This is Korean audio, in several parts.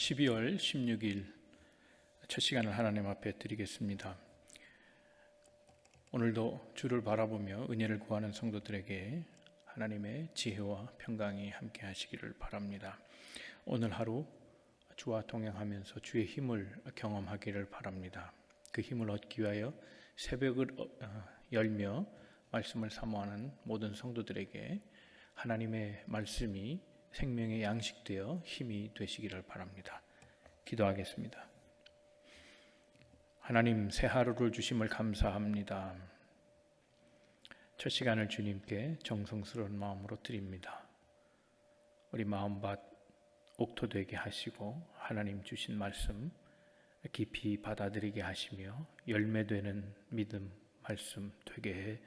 12월 16일 첫 시간을 하나님 앞에 드리겠습니다. 오늘도 주를 바라보며 은혜를 구하는 성도들에게 하나님의 지혜와 평강이 함께 하시기를 바랍니다. 오늘 하루 주와 동행하면서 주의 힘을 경험하기를 바랍니다. 그 힘을 얻기 위하여 새벽을 열며 말씀을 사모하는 모든 성도들에게 하나님의 말씀이 생명의 양식되어 힘이 되시기를 바랍니다. 기도하겠습니다. 하나님, 새 하루를 주심을 감사합니다. 첫 시간을 주님께 정성스러운 마음으로 드립니다. 우리 마음밭 옥토되게 하시고 하나님 주신 말씀 깊이 받아들이게 하시며 열매되는 믿음 말씀 되게 해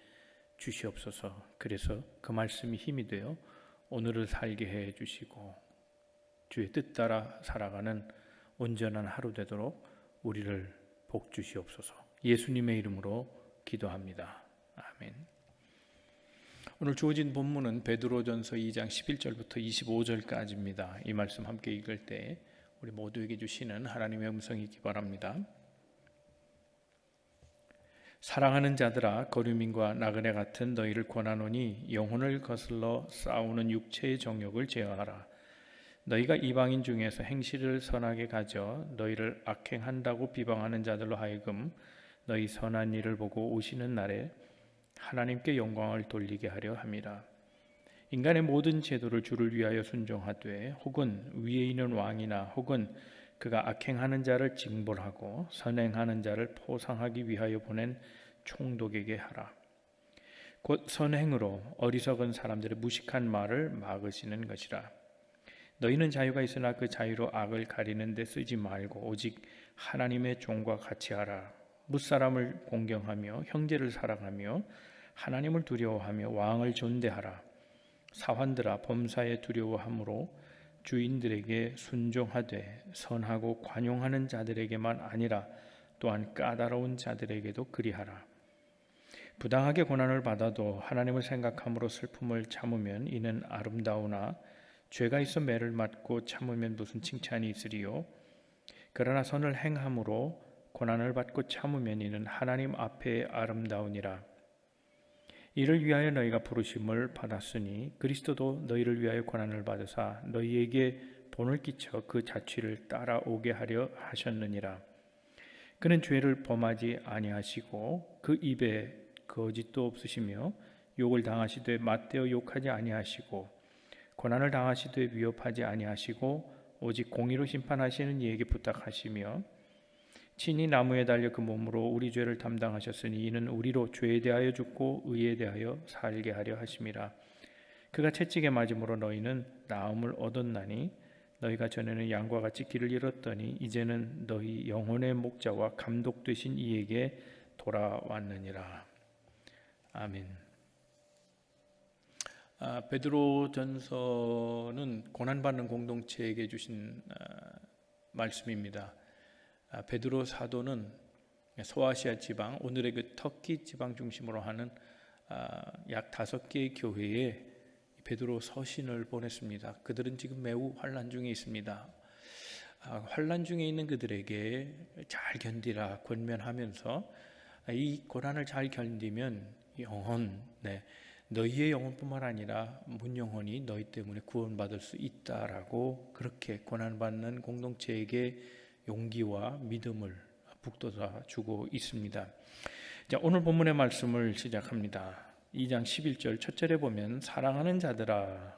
주시옵소서. 그래서 그 말씀이 힘이 되어 오늘을 살게 해 주시고 주의 뜻 따라 살아가는 온전한 하루 되도록 우리를 복 주시옵소서. 예수님의 이름으로 기도합니다. 아멘. 오늘 주어진 본문은 베드로전서 2장 11절부터 25절까지입니다. 이 말씀 함께 읽을 때 우리 모두에게 주시는 하나님의 음성이 있기 바랍니다. 사랑하는 자들아, 거류민과 나그네 같은 너희를 권하노니 영혼을 거슬러 싸우는 육체의 정욕을 제어하라. 너희가 이방인 중에서 행실을 선하게 가져 너희를 악행한다고 비방하는 자들로 하여금 너희 선한 일을 보고 오시는 날에 하나님께 영광을 돌리게 하려 함이라. 인간의 모든 제도를 주를 위하여 순종하되 혹은 위에 있는 왕이나 혹은 그가 악행하는 자를 징벌하고 선행하는 자를 포상하기 위하여 보낸 총독에게 하라. 곧 선행으로 어리석은 사람들의 무식한 말을 막으시는 것이라. 너희는 자유가 있으나 그 자유로 악을 가리는 데 쓰지 말고 오직 하나님의 종과 같이 하라. 뭇사람을 공경하며 형제를 사랑하며 하나님을 두려워하며 왕을 존대하라. 사환들아, 범사에 두려워함으로 주인들에게 순종하되 선하고 관용하는 자들에게만 아니라 또한 까다로운 자들에게도 그리하라. 부당하게 고난을 받아도 하나님을 생각함으로 슬픔을 참으면 이는 아름다우나 죄가 있어 매를 맞고 참으면 무슨 칭찬이 있으리요. 그러나 선을 행함으로 고난을 받고 참으면 이는 하나님 앞에 아름다우니라. 이를 위하여 너희가 부르심을 받았으니 그리스도도 너희를 위하여 고난을 받으사 너희에게 본을 끼쳐 그 자취를 따라오게 하려 하셨느니라. 그는 죄를 범하지 아니하시고 그 입에 거짓도 없으시며 욕을 당하시되 맞대어 욕하지 아니하시고 고난을 당하시되 위협하지 아니하시고 오직 공의로 심판하시는 이에게 부탁하시며 친히 나무에 달려 그 몸으로 우리 죄를 담당하셨으니 이는 우리로 죄에 대하여 죽고 의에 대하여 살게 하려 하심이라. 그가 채찍에 맞음으로 너희는 나음을 얻었나니 너희가 전에는 양과 같이 길을 잃었더니 이제는 너희 영혼의 목자와 감독 되신 이에게 돌아왔느니라. 아멘. 베드로전서는 고난받는 공동체에게 주신 말씀입니다. 베드로 사도는 소아시아 지방, 오늘의 그 터키 지방 중심으로 하는 약 5개의 교회에 베드로 서신을 보냈습니다. 그들은 지금 매우 환난 중에 있습니다. 환난 중에 있는 그들에게 잘 견디라 권면하면서 이 고난을 잘 견디면 영혼, 너희의 영혼뿐만 아니라 문 영혼이 너희 때문에 구원받을 수 있다라고 그렇게 고난받는 공동체에게 용기와 믿음을 북돋아 주고 있습니다. 자, 오늘 본문의 말씀을 시작합니다. 2장 11절 첫 절에 보면 사랑하는 자들아,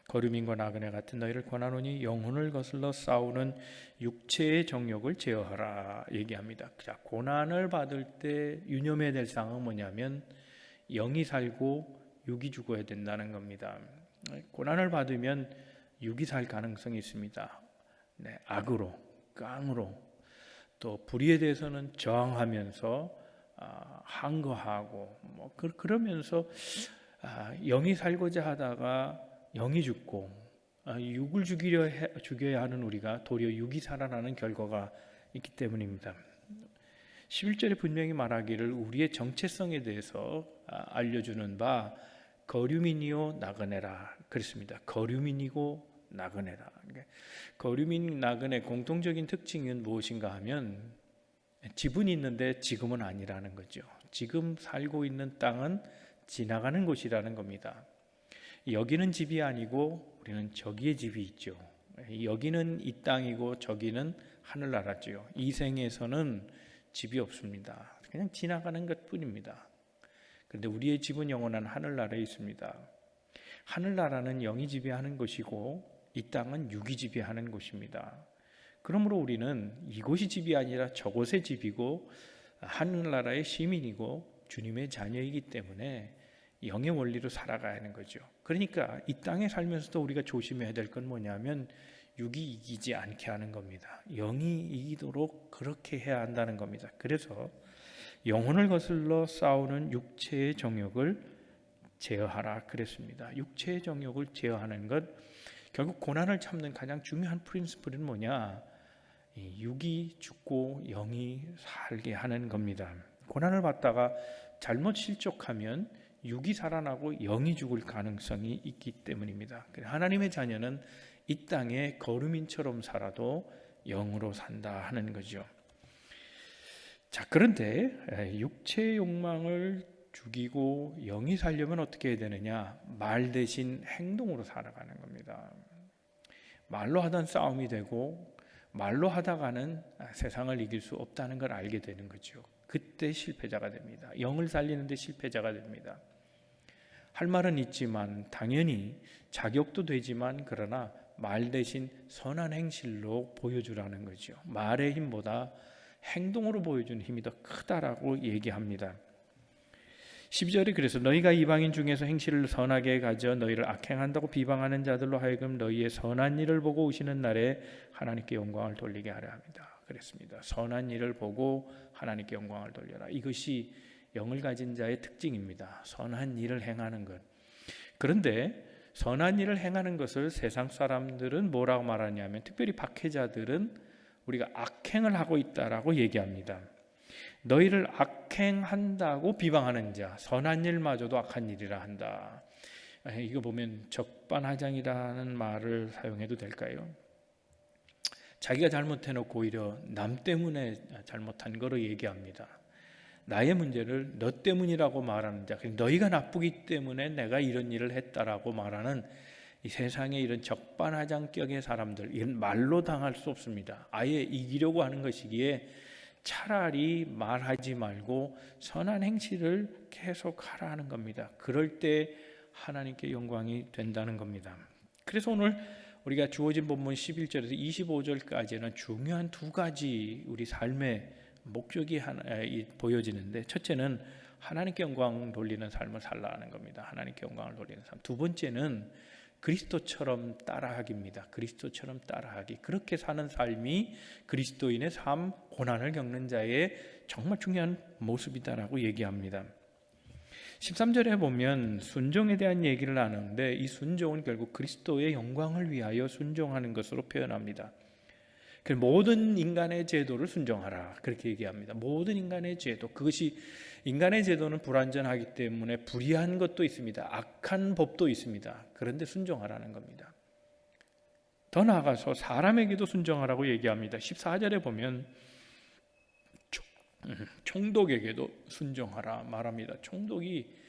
거류민과 나그네 같은 너희를 권하노니 영혼을 거슬러 싸우는 육체의 정욕을 제어하라 얘기합니다. 자, 고난을 받을 때 유념해야 될 사항은 뭐냐면 영이 살고 육이 죽어야 된다는 겁니다. 고난을 받으면 육이 살 가능성이 있습니다. 악으로, 깡으로, 또 불의에 대해서는 저항하면서 항거하고 그러면서 영이 살고자 하다가 영이 죽고 육을 죽여야 하는 우리가 도리어 육이 살아나는 결과가 있기 때문입니다. 11절에 분명히 말하기를 우리의 정체성에 대해서 알려주는 바 거류민이요 나그네라 그랬습니다. 거류민이고 나그네라. 그러니까 거류민 나그네 공통적인 특징은 무엇인가 하면 지분이 있는데 지금은 아니라는 거죠. 지금 살고 있는 땅은 지나가는 곳이라는 겁니다. 여기는 집이 아니고 우리는 저기에 집이 있죠. 여기는 이 땅이고 저기는 하늘나라죠. 이 생에서는 집이 없습니다. 그냥 지나가는 것뿐입니다. 그런데 우리의 집은 영원한 하늘나라에 있습니다. 하늘나라는 영이 지배하는 곳이고 이 땅은 육이 지배하는 곳입니다. 그러므로 우리는 이곳이 집이 아니라 저곳의 집이고 하늘나라의 시민이고 주님의 자녀이기 때문에 영의 원리로 살아가야 하는 거죠. 그러니까 이 땅에 살면서도 우리가 조심해야 될 건 뭐냐면 육이 이기지 않게 하는 겁니다. 영이 이기도록 그렇게 해야 한다는 겁니다. 그래서 영혼을 거슬러 싸우는 육체의 정욕을 제어하라 그랬습니다. 육체의 정욕을 제어하는 것, 결국 고난을 참는 가장 중요한 프린시플은 뭐냐? 육이 죽고 영이 살게 하는 겁니다. 고난을 받다가 잘못 실족하면 육이 살아나고 영이 죽을 가능성이 있기 때문입니다. 하나님의 자녀는 이 땅에 거류민처럼 살아도 영으로 산다 하는 거죠. 자, 그런데 육체의 욕망을 죽이고 영이 살려면 어떻게 해야 되느냐? 말 대신 행동으로 살아가는 겁니다. 말로 하던 싸움이 되고 말로 하다가는 세상을 이길 수 없다는 걸 알게 되는 거죠. 그때 실패자가 됩니다. 영을 살리는데 실패자가 됩니다. 할 말은 있지만 당연히 자격도 되지만 그러나 말 대신 선한 행실로 보여주라는 거죠. 말의 힘보다 행동으로 보여주는 힘이 더 크다라고 얘기합니다. 12절에 그래서 너희가 이방인 중에서 행실을 선하게 가져 너희를 악행한다고 비방하는 자들로 하여금 너희의 선한 일을 보고 오시는 날에 하나님께 영광을 돌리게 하려 합니다. 그랬습니다. 선한 일을 보고 하나님께 영광을 돌려라. 이것이 영을 가진 자의 특징입니다. 선한 일을 행하는 것. 그런데 선한 일을 행하는 것을 세상 사람들은 뭐라고 말하냐면 특별히 박해자들은 우리가 악행을 하고 있다라고 얘기합니다. 너희를 악행한다고 비방하는 자, 선한 일마저도 악한 일이라 한다. 이거 보면 적반하장이라는 말을 사용해도 될까요? 자기가 잘못해놓고 오히려 남 때문에 잘못한 거로 얘기합니다. 나의 문제를 너 때문이라고 말하는 자, 너희가 나쁘기 때문에 내가 이런 일을 했다라고 말하는 이 세상에 이런 적반하장격의 사람들, 이런 말로 당할 수 없습니다. 아예 이기려고 하는 것이기에 차라리 말하지 말고 선한 행실을 계속 하라 하는 겁니다. 그럴 때 하나님께 영광이 된다는 겁니다. 그래서 오늘 우리가 주어진 본문 11절에서 25절까지는 중요한 두 가지 우리 삶의 목적이 보여지는데, 첫째는 하나님께 영광 돌리는 삶을 살라는 겁니다. 하나님께 영광을 돌리는 삶. 두 번째는 그리스도처럼 따라하기입니다. 그리스도처럼 따라하기. 그렇게 사는 삶이 그리스도인의 삶, 고난을 겪는 자의 정말 중요한 모습이다라고 얘기합니다. 13절에 보면 순종에 대한 얘기를 나누는데 이 순종은 결국 그리스도의 영광을 위하여 순종하는 것으로 표현합니다. 모든 인간의 제도를 순종하라 그렇게 얘기합니다. 모든 인간의 제도, 그것이 인간의 제도는 불완전하기 때문에 불의한 것도 있습니다. 악한 법도 있습니다. 그런데 순종하라는 겁니다. 더 나아가서 사람에게도 순종하라고 얘기합니다. 14절에 보면 총독에게도 순종하라 말합니다. 총독이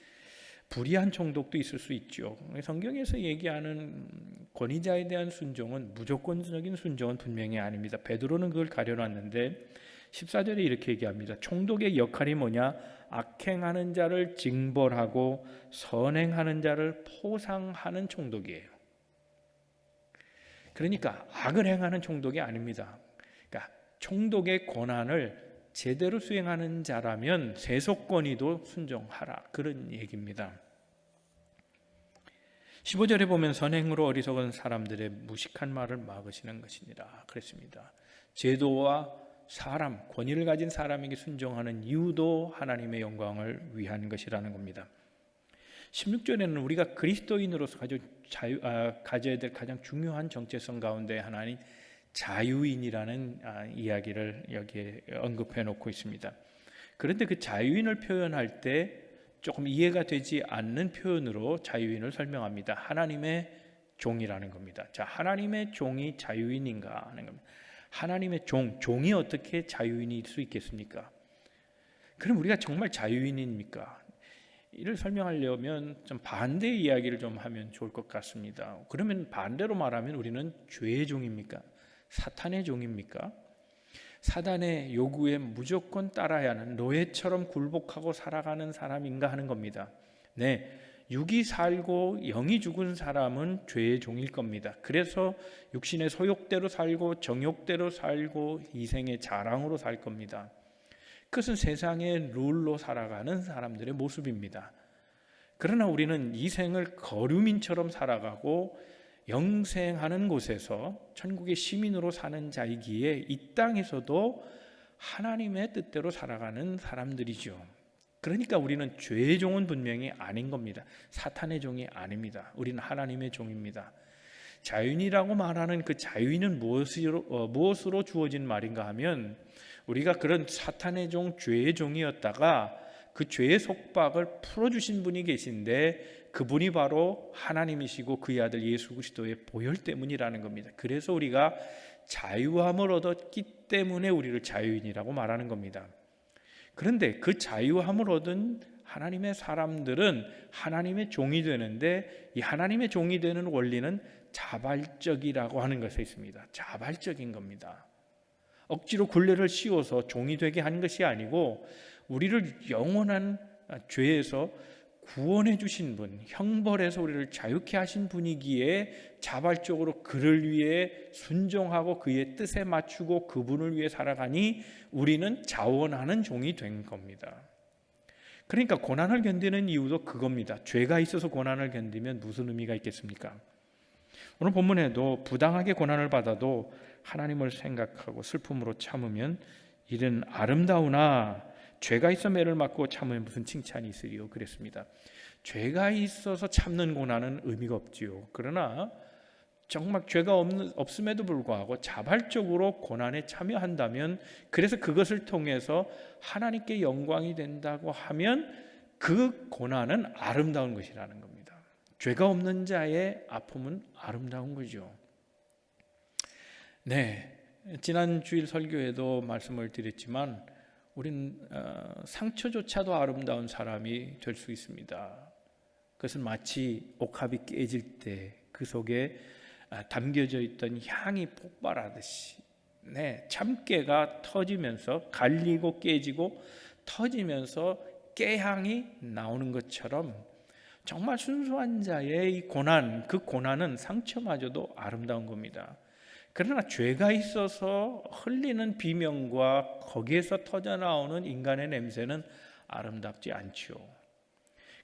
불의한 총독도 있을 수 있죠. 성경에서 얘기하는 권위자에 대한 순종은 무조건적인 순종은 분명히 아닙니다. 베드로는 그걸 가려놨는데 14절에 이렇게 얘기합니다. 총독의 역할이 뭐냐? 악행하는 자를 징벌하고 선행하는 자를 포상하는 총독이에요. 그러니까 악을 행하는 총독이 아닙니다. 그러니까 총독의 권한을 제대로 수행하는 자라면 세속권위도 순종하라 그런 얘기입니다. 15절에 보면 선행으로 어리석은 사람들의 무식한 말을 막으시는 것이니라 그랬습니다. 제도와 사람, 권위를 가진 사람에게 순종하는 이유도 하나님의 영광을 위한 것이라는 겁니다. 16절에는 우리가 그리스도인으로서 가져야 될 가장 중요한 정체성 가운데 하나인 자유인이라는 이야기를 여기에 언급해 놓고 있습니다. 그런데 그 자유인을 표현할 때 조금 이해가 되지 않는 표현으로 자유인을 설명합니다. 하나님의 종이라는 겁니다. 자, 하나님의 종이 자유인인가 하는 겁니다. 하나님의 종이 어떻게 자유인일 수 있겠습니까? 그럼 우리가 정말 자유인입니까? 이를 설명하려면 좀 반대의 이야기를 좀 하면 좋을 것 같습니다. 그러면 반대로 말하면 우리는 죄의 종입니까? 사탄의 종입니까? 사단의 요구에 무조건 따라야 하는 노예처럼 굴복하고 살아가는 사람인가 하는 겁니다. 네, 육이 살고 영이 죽은 사람은 죄의 종일 겁니다. 그래서 육신의 소욕대로 살고 정욕대로 살고 이생의 자랑으로 살 겁니다. 그것은 세상의 룰로 살아가는 사람들의 모습입니다. 그러나 우리는 이 생을 거류민처럼 살아가고 영생하는 곳에서 천국의 시민으로 사는 자이기에 이 땅에서도 하나님의 뜻대로 살아가는 사람들이죠. 그러니까 우리는 죄의 종은 분명히 아닌 겁니다. 사탄의 종이 아닙니다. 우리는 하나님의 종입니다. 자유인이라고 말하는 그 자유인은 무엇으로 주어진 말인가 하면 우리가 그런 사탄의 종, 죄의 종이었다가 그 죄의 속박을 풀어주신 분이 계신데 그분이 바로 하나님이시고 그의 아들 예수 그리스도의 보혈 때문이라는 겁니다. 그래서 우리가 자유함을 얻었기 때문에 우리를 자유인이라고 말하는 겁니다. 그런데 그 자유함을 얻은 하나님의 사람들은 하나님의 종이 되는데 이 하나님의 종이 되는 원리는 자발적이라고 하는 것에 있습니다. 자발적인 겁니다. 억지로 굴레를 씌워서 종이 되게 한 것이 아니고 우리를 영원한 죄에서 구원해 주신 분, 형벌에서 우리를 자유케 하신 분이기에 자발적으로 그를 위해 순종하고 그의 뜻에 맞추고 그분을 위해 살아가니 우리는 자원하는 종이 된 겁니다. 그러니까 고난을 견디는 이유도 그겁니다. 죄가 있어서 고난을 견디면 무슨 의미가 있겠습니까? 오늘 본문에도 부당하게 고난을 받아도 하나님을 생각하고 슬픔으로 참으면 이는 아름다우나 죄가 있어 매를 맞고 참으면 무슨 칭찬이 있으리요 그랬습니다. 죄가 있어서 참는 고난은 의미가 없지요. 그러나 정말 죄가 없음에도 불구하고 자발적으로 고난에 참여한다면 그래서 그것을 통해서 하나님께 영광이 된다고 하면 그 고난은 아름다운 것이라는 겁니다. 죄가 없는 자의 아픔은 아름다운 거죠. 네, 지난 주일 설교에도 말씀을 드렸지만 우리는 상처조차도 아름다운 사람이 될 수 있습니다. 그것은 마치 옥합이 깨질 때 그 속에 담겨져 있던 향이 폭발하듯이 참깨가 터지면서 갈리고 깨지고 터지면서 깨향이 나오는 것처럼 정말 순수한 자의 이 고난, 그 고난은 상처마저도 아름다운 겁니다. 그러나 죄가 있어서 흘리는 비명과 거기에서 터져나오는 인간의 냄새는 아름답지 않죠.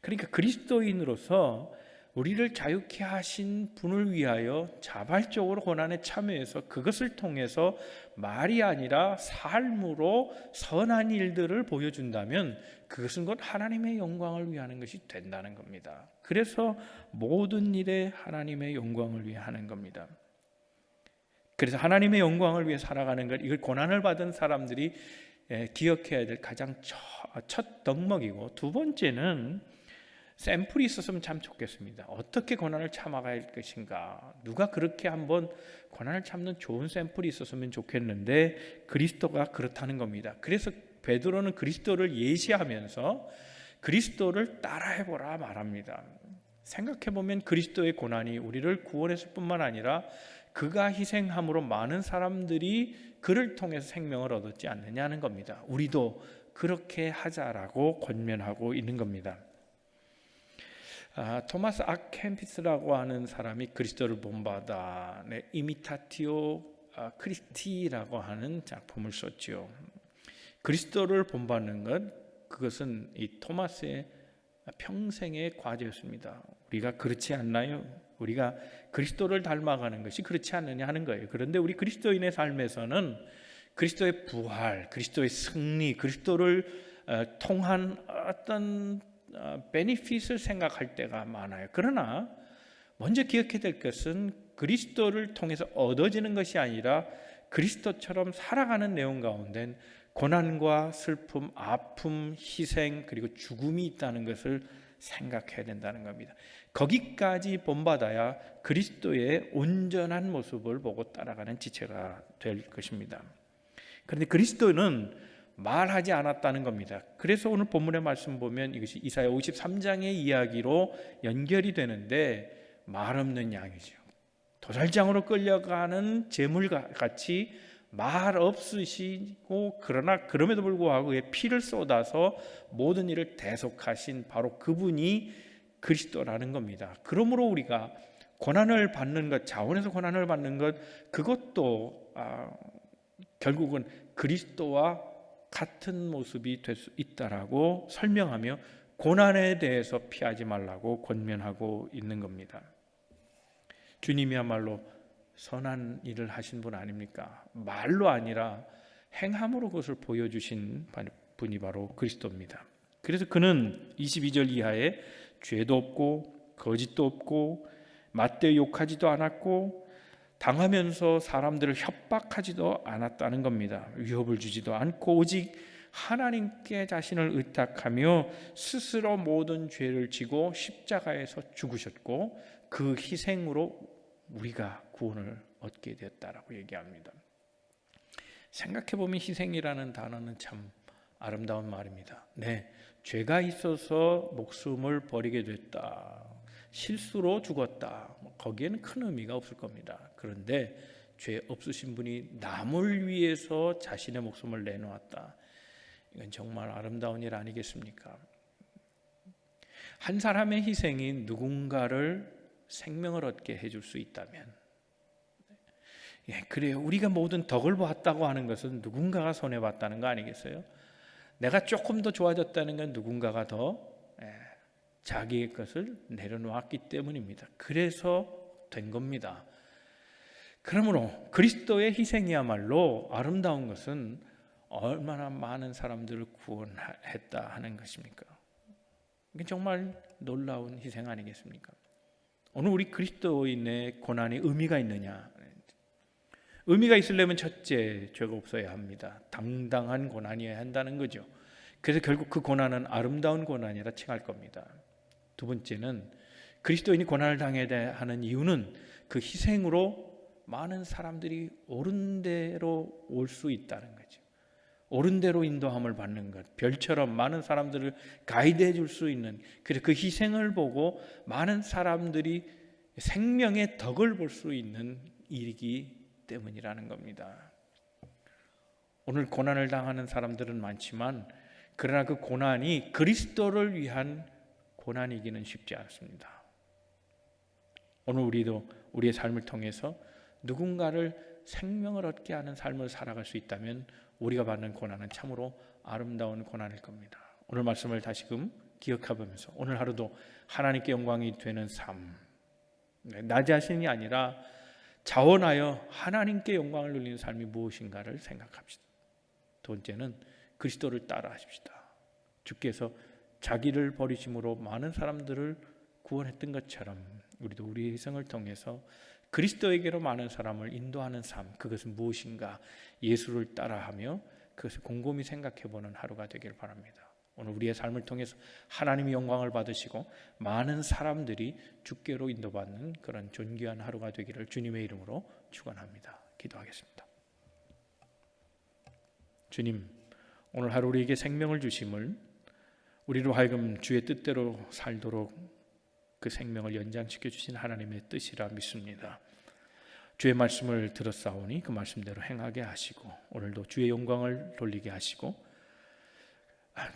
그러니까 그리스도인으로서 우리를 자유케 하신 분을 위하여 자발적으로 고난에 참여해서 그것을 통해서 말이 아니라 삶으로 선한 일들을 보여준다면 그것은 곧 하나님의 영광을 위하는 것이 된다는 겁니다. 그래서 모든 일에 하나님의 영광을 위해 하는 겁니다. 그래서 하나님의 영광을 위해 살아가는 것, 이걸 고난을 받은 사람들이 기억해야 될 가장 첫 덕목이고, 두 번째는 샘플이 있었으면 참 좋겠습니다. 어떻게 고난을 참아갈 것인가, 누가 그렇게 한번 고난을 참는 좋은 샘플이 있었으면 좋겠는데 그리스도가 그렇다는 겁니다. 그래서 베드로는 그리스도를 예시하면서 그리스도를 따라해보라 말합니다. 생각해보면 그리스도의 고난이 우리를 구원했을 뿐만 아니라 그가 희생함으로 많은 사람들이 그를 통해서 생명을 얻었지 않느냐는 겁니다. 우리도 그렇게 하자라고 권면하고 있는 겁니다. 토마스 아켐피스라고 하는 사람이 그리스도를 본받아 이미타티오 크리스티라고 하는 작품을 썼죠. 그리스도를 본받는 것, 그것은 이 토마스의 평생의 과제였습니다. 우리가 그렇지 않나요? 우리가 그리스도를 닮아가는 것이 그렇지 않느냐 하는 거예요. 그런데 우리 그리스도인의 삶에서는 그리스도의 부활, 그리스도의 승리, 그리스도를 통한 어떤 베니핏을 생각할 때가 많아요. 그러나 먼저 기억해야 될 것은 그리스도를 통해서 얻어지는 것이 아니라 그리스도처럼 살아가는 내용 가운데 고난과 슬픔, 아픔, 희생 그리고 죽음이 있다는 것을 생각해야 된다는 겁니다. 거기까지 본받아야 그리스도의 온전한 모습을 보고 따라가는 지체가 될 것입니다. 그런데 그리스도는 말하지 않았다는 겁니다. 그래서 오늘 본문의 말씀 보면 이것이 이사야 53장의 이야기로 연결이 되는데 말 없는 양이죠. 도살장으로 끌려가는 제물같이 말 없으시고 그러나 그럼에도 불구하고 그의 피를 쏟아서 모든 일을 대속하신 바로 그분이 그리스도라는 겁니다. 그러므로 우리가 고난을 받는 것, 자원에서 고난을 받는 것, 그것도 결국은 그리스도와 같은 모습이 될 수 있다라고 설명하며 고난에 대해서 피하지 말라고 권면하고 있는 겁니다. 주님이야말로 선한 일을 하신 분 아닙니까? 말로 아니라 행함으로 그것을 보여주신 분이 바로 그리스도입니다. 그래서 그는 22절 이하에 죄도 없고 거짓도 없고 맞대 욕하지도 않았고 당하면서 사람들을 협박하지도 않았다는 겁니다. 위협을 주지도 않고 오직 하나님께 자신을 의탁하며 스스로 모든 죄를 지고 십자가에서 죽으셨고 그 희생으로 우리가 구원을 얻게 되었다라고 얘기합니다. 생각해보면 희생이라는 단어는 참 아름다운 말입니다. 네, 죄가 있어서 목숨을 버리게 됐다, 실수로 죽었다, 거기에는 큰 의미가 없을 겁니다. 그런데 죄 없으신 분이 남을 위해서 자신의 목숨을 내놓았다, 이건 정말 아름다운 일 아니겠습니까? 한 사람의 희생이 누군가를 생명을 얻게 해줄 수 있다면, 그래요. 우리가 모든 덕을 보았다고 하는 것은 누군가가 손해봤다는 거 아니겠어요? 내가 조금 더 좋아졌다는 건 누군가가 더 자기의 것을 내려놓았기 때문입니다. 그래서 된 겁니다. 그러므로 그리스도의 희생이야말로 아름다운 것은 얼마나 많은 사람들을 구원했다 하는 것입니까? 이게 정말 놀라운 희생 아니겠습니까? 오늘 우리 그리스도인의 고난이 의미가 있느냐? 의미가 있으려면 첫째, 죄가 없어야 합니다. 당당한 고난이어야 한다는 거죠. 그래서 결국 그 고난은 아름다운 고난이라 칭할 겁니다. 두 번째는 그리스도인이 고난을 당해야 하는 이유는 그 희생으로 많은 사람들이 옳은 대로 올 수 있다는 거죠. 옳은 대로 인도함을 받는 것, 별처럼 많은 사람들을 가이드해 줄 수 있는, 그래서 그 희생을 보고 많은 사람들이 생명의 덕을 볼 수 있는 일이기 때문이라는 겁니다. 오늘 고난을 당하는 사람들은 많지만 그러나 그 고난이 그리스도를 위한 고난이기는 쉽지 않습니다. 오늘 우리도 우리의 삶을 통해서 누군가를 생명을 얻게 하는 삶을 살아갈 수 있다면 우리가 받는 고난은 참으로 아름다운 고난일 겁니다. 오늘 말씀을 다시금 기억해보면서 오늘 하루도 하나님께 영광이 되는 삶, 나 자신이 아니라 자원하여 하나님께 영광을 돌리는 삶이 무엇인가를 생각합시다. 두 번째는 그리스도를 따라하십시다. 주께서 자기를 버리심으로 많은 사람들을 구원했던 것처럼 우리도 우리의 희생을 통해서 그리스도에게로 많은 사람을 인도하는 삶, 그것은 무엇인가 예수를 따라하며 그것을 곰곰이 생각해보는 하루가 되길 바랍니다. 오늘 우리의 삶을 통해서 하나님의 영광을 받으시고 많은 사람들이 주께로 인도받는 그런 존귀한 하루가 되기를 주님의 이름으로 축원합니다. 기도하겠습니다. 주님, 오늘 하루 우리에게 생명을 주심을 우리로 하여금 주의 뜻대로 살도록 그 생명을 연장시켜 주신 하나님의 뜻이라 믿습니다. 주의 말씀을 들었사오니 그 말씀대로 행하게 하시고 오늘도 주의 영광을 돌리게 하시고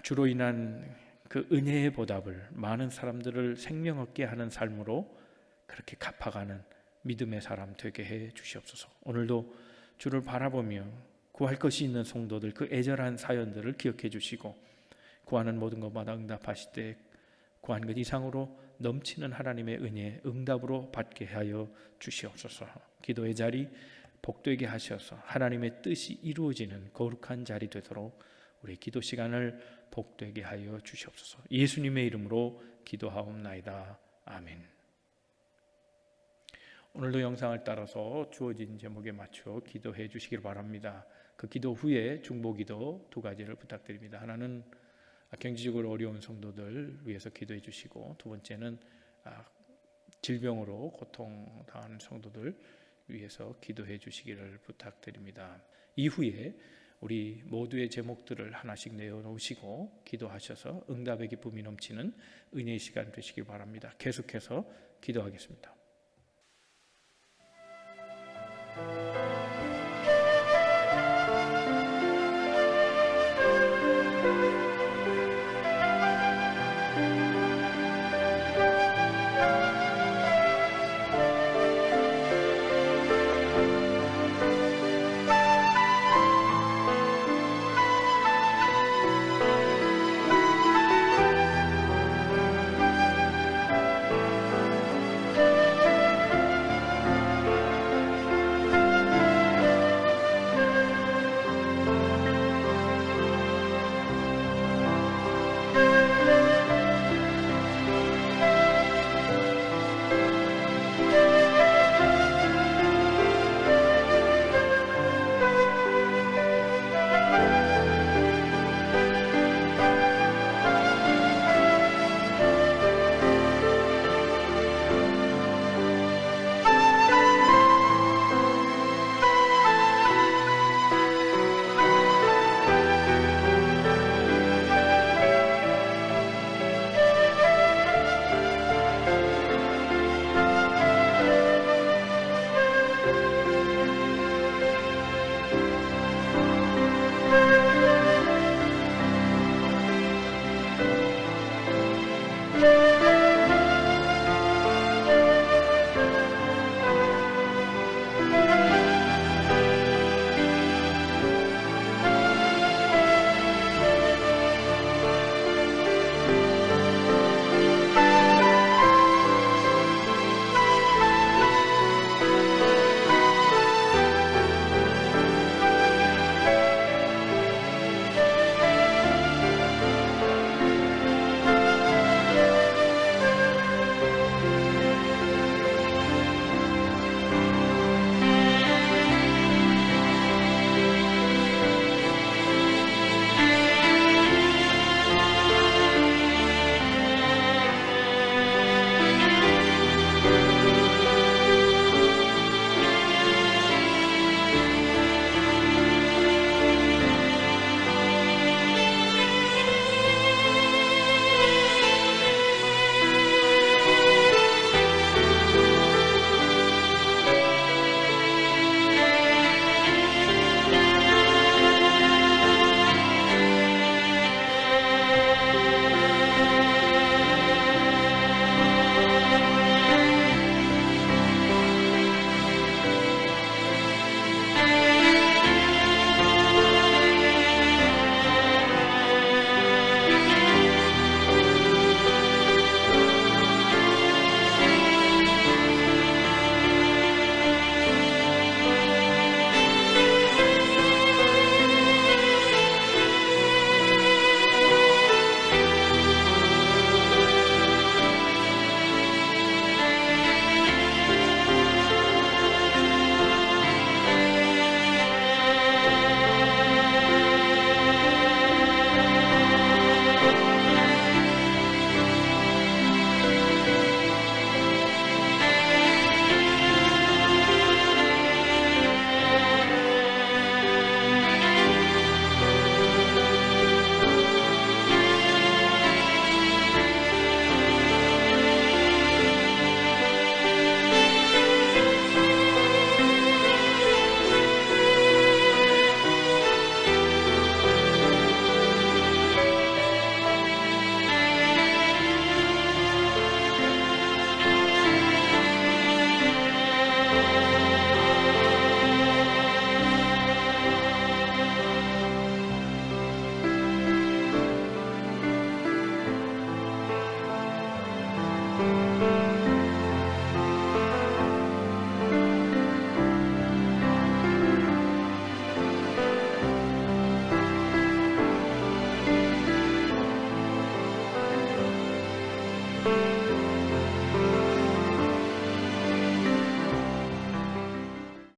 주로 인한 그 은혜의 보답을 많은 사람들을 생명 얻게 하는 삶으로 그렇게 갚아가는 믿음의 사람 되게 해 주시옵소서. 오늘도 주를 바라보며 구할 것이 있는 성도들 그 애절한 사연들을 기억해 주시고 구하는 모든 것마다 응답하실 때 구한 것 이상으로 넘치는 하나님의 은혜 응답으로 받게 하여 주시옵소서. 기도의 자리 복되게 하셔서 하나님의 뜻이 이루어지는 거룩한 자리 되도록 우리 기도 시간을 복되게 하여 주시옵소서. 예수님의 이름으로 기도하옵나이다. 아멘. 오늘도 영상을 따라서 주어진 제목에 맞춰 기도해 주시길 바랍니다. 그 기도 후에 중보기도 두 가지를 부탁드립니다. 하나는 경제적으로 어려운 성도들 위해서 기도해 주시고, 두 번째는 질병으로 고통당하는 성도들 위해서 기도해 주시기를 부탁드립니다. 이후에 우리 모두의 제목들을 하나씩 내어놓으시고 기도하셔서 응답의 기쁨이 넘치는 은혜의 시간 되시길 바랍니다. 계속해서 기도하겠습니다.